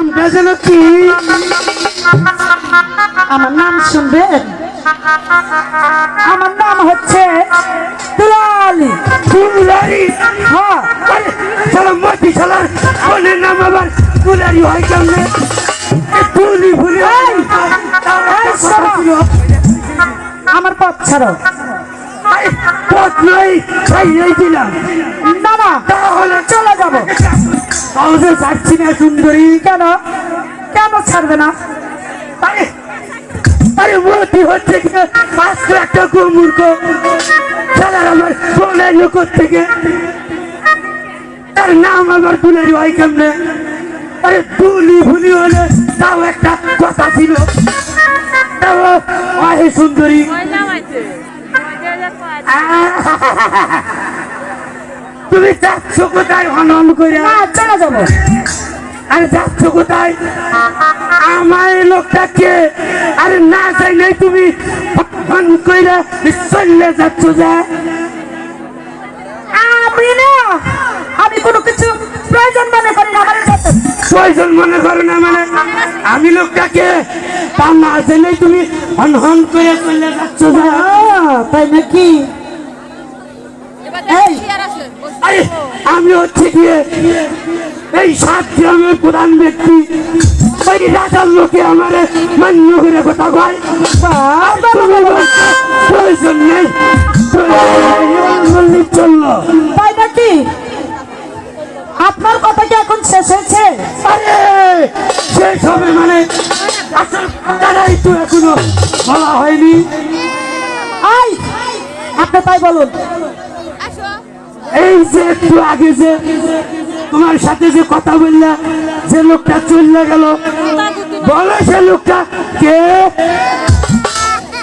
নামটা যেন কি? আমার নাম শুনবেন? আমার নাম হচ্ছে দুলালি। দুলারি? হ্যাঁ। শালা মতি শালার বোনের নাম আবার দুলারি হয় কেমনে? তুলি ভুলি আমার পথ ছাড়ো। পথ নয় খাইয়েই দিলাম। না না, তাহলে চলে যাব। তাহলে যাচ্ছি না সুন্দরী। কেন কেন ছাড়বে না? আরে আরে মতি হচ্ছে কি মাত্র একটা মূর্খ শালার আমার বোনের লোক থেকে তার নাম আবার দুলারি হয় কেমনে? আরে তুলি ভুলি হলে তাও একটা কথা ছিল। তাও আহে সুন্দরী। তুমি যাচ্ছ কোথায় হনন করে? চলে যাবো। আরে যাচ্ছ কোথায়? আমার লোকটাকে আরে না চাই নাই তুমি ফোন কইরা চলে যাচ্ছ যা। আমি না, আমি কোনো কিছু প্রয়োজন মনে করি না। প্রয়োজন মনে করো না মানে আমি লোকটাকে তা না চাইলেই তুমি হন হন করে চলে যাচ্ছ যা। তাই নাকি? এই আরে আমি হচ্ছে গিয়ে এই 7 গ্রামের প্রধান ব্যক্তি। ওই রাজার লোকে আমার মান্য করে কথা কয়। প্রয়োজন নেই চললো। তাই নাকি? আপনার কথা কি এখন শেষ হয়েছে? আরে শেষ হবে মানে আসল কথাটাই তো এখনো বলা হয়নি। আই আপনি তাই বলুন। এই যে একটু আগে যে তোমার সাথে যে কথা বললা যে লোকটা চলে গেল, বলো সে লোকটা কে?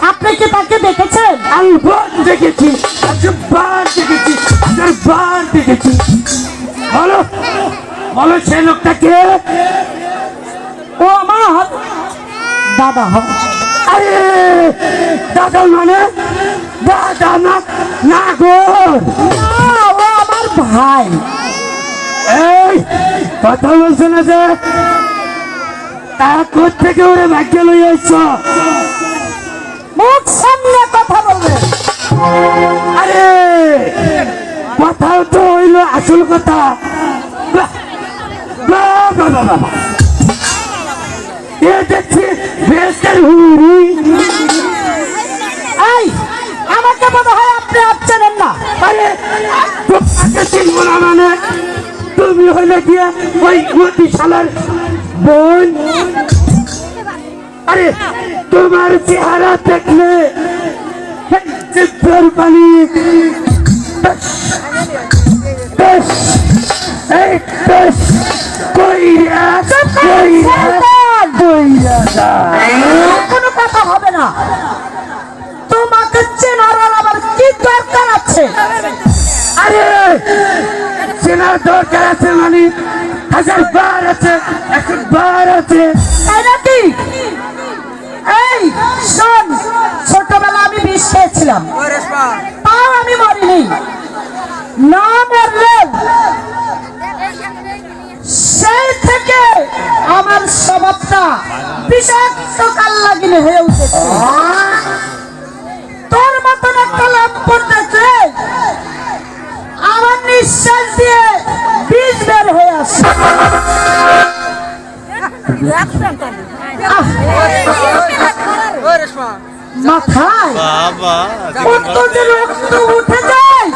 আপনি কি তাকে দেখেছেন? আলবত দেখেছি, বার দেখেছি, বার দেখেছি। বলো বলো সে লোকটা কে? ও আমার দাদা হয়। আরে দাদা মানে দাদা না না গো, ও আমার ভাই। এই কথা বলছে না যে তা কোথেকে ওরে ভাগ্য লই আসছ? মুখ সামনে কথা বলবেন। আরে কথাও তো হইলো আসল কথা। বাহ, বাহ, বাহ, বাহ, বাহ। এ দেখছি বেস্টের হুড়ি। এই আমাকে মনে হয় আপনি চেনেন না। আরে তোমাকে চিনবো না মানে তুমি হইলে গিয়া ওই মতি শালার বোন। আরে তোমার চেহারা দেখলে চিত্তর পানি কোনো কথা হবে না। তোমাকে চেনার আমার কি দরকার আছে? আরে চেনার দরকার আছে মানে 1000 বার আছে, 100 বার আছে। তাই নাকি? এই শোন, ছোটবেলা আমি বিষ খেয়েছিলাম, তাও আমি মরিনি। না মরলেও সেই থেকে আমার স্বভাবটা বিষাক্ত কাল্লাগিনে হয়ে উঠেছে। তোর মতন একটা লম্পট দেখলে আমার নিঃশ্বাস দিয়ে বীজ বের হয়ে আসে। মাথায় কত যে রক্ত উঠে যায়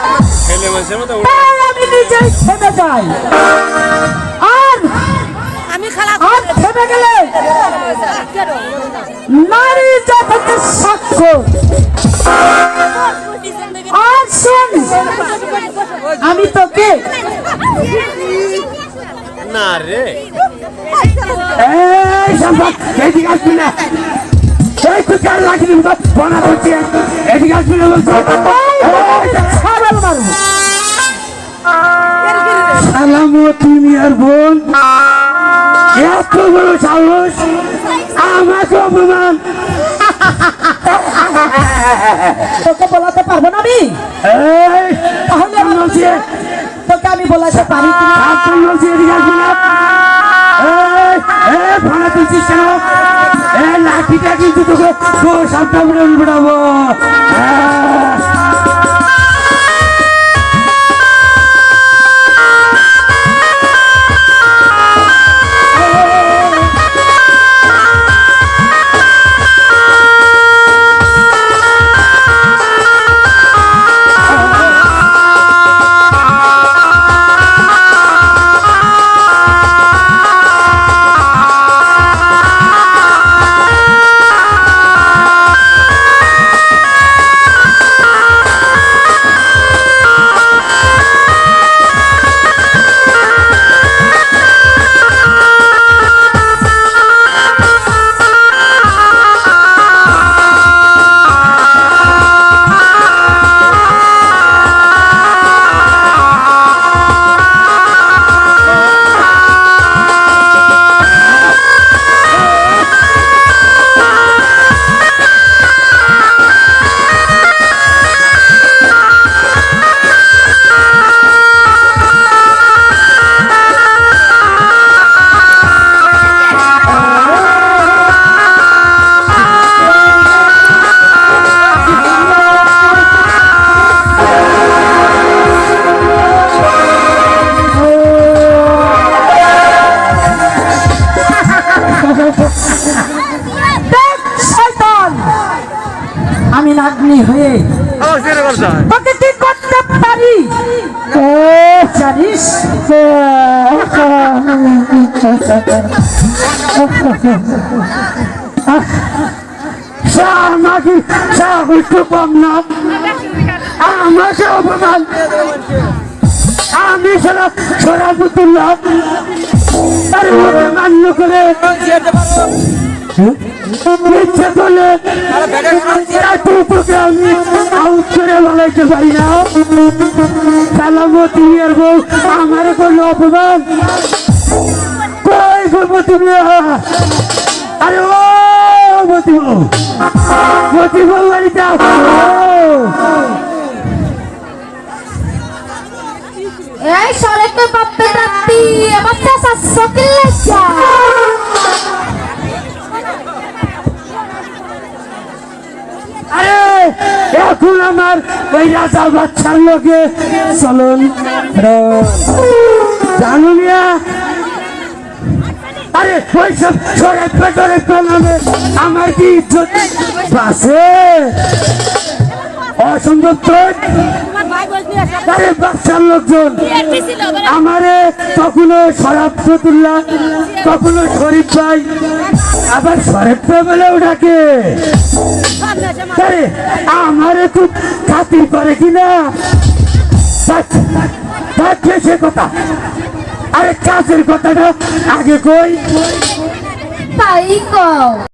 তাই আমি নিজেই থেমে যাই। আর আর থেমে গেলে নারী জাতিকে সাক্ষ্য। আর শোন, আমি তোকে না রে এই সম্পদ এদিকে আসবি না। এই তুই কার লাগিনি বনা করছে এদিকে আসবি না বলছো। ছাগল মারব। সালামতি মিয়ার বোন এত বড় সাহস, আমাকে অপমান। তোকে বলাতে পারবো না আমি? এই তাহলে বলছি তোকে আমি বলাতে পারি কিনা? বলছি এদিকে আসবি না। তুলছিস কেন? এ লাঠিটা কিন্তু তোকে সাবধানে উড়াবো। আমি নাতনি হয়ে তোকে কি করতে পারি জানিস? আমাকে সাহস কম না, আমাকে অপমান। আমি সারা ছড়া পুতুল্লাম তার মান্য করে ইচ্ছে করলে তোকে আমি আউট করে বলাইতে পারি না। সালামতি আর বউ আমার করলো অপমান। কই করবো তুমি? আরে ও মতি বউ, মতি বউ বাড়ি যাও। এই সরে তো বাপ্পে রাত্তি আমার চাচা সকিল লাগা আরে এখন আমার ওই রাজা বাচ্চার লোকে চলুন জানো মিয়া। আরে ওইসব ছড়ে পেটরে নামে আমার কি ইজ্জত আছে? অসম্ভব তো। আরে বাচ্চার লোকজন আমারে কখনো শরাব ফতুল্লাহ, কখনো শরীফ ভাই, আবার শরীফ ভাই বলেও ডাকে। আরে আমারে খুব খাতির করে কিনা সে কথা। আরে কাজের কথাটা আগে কই। তাই কও।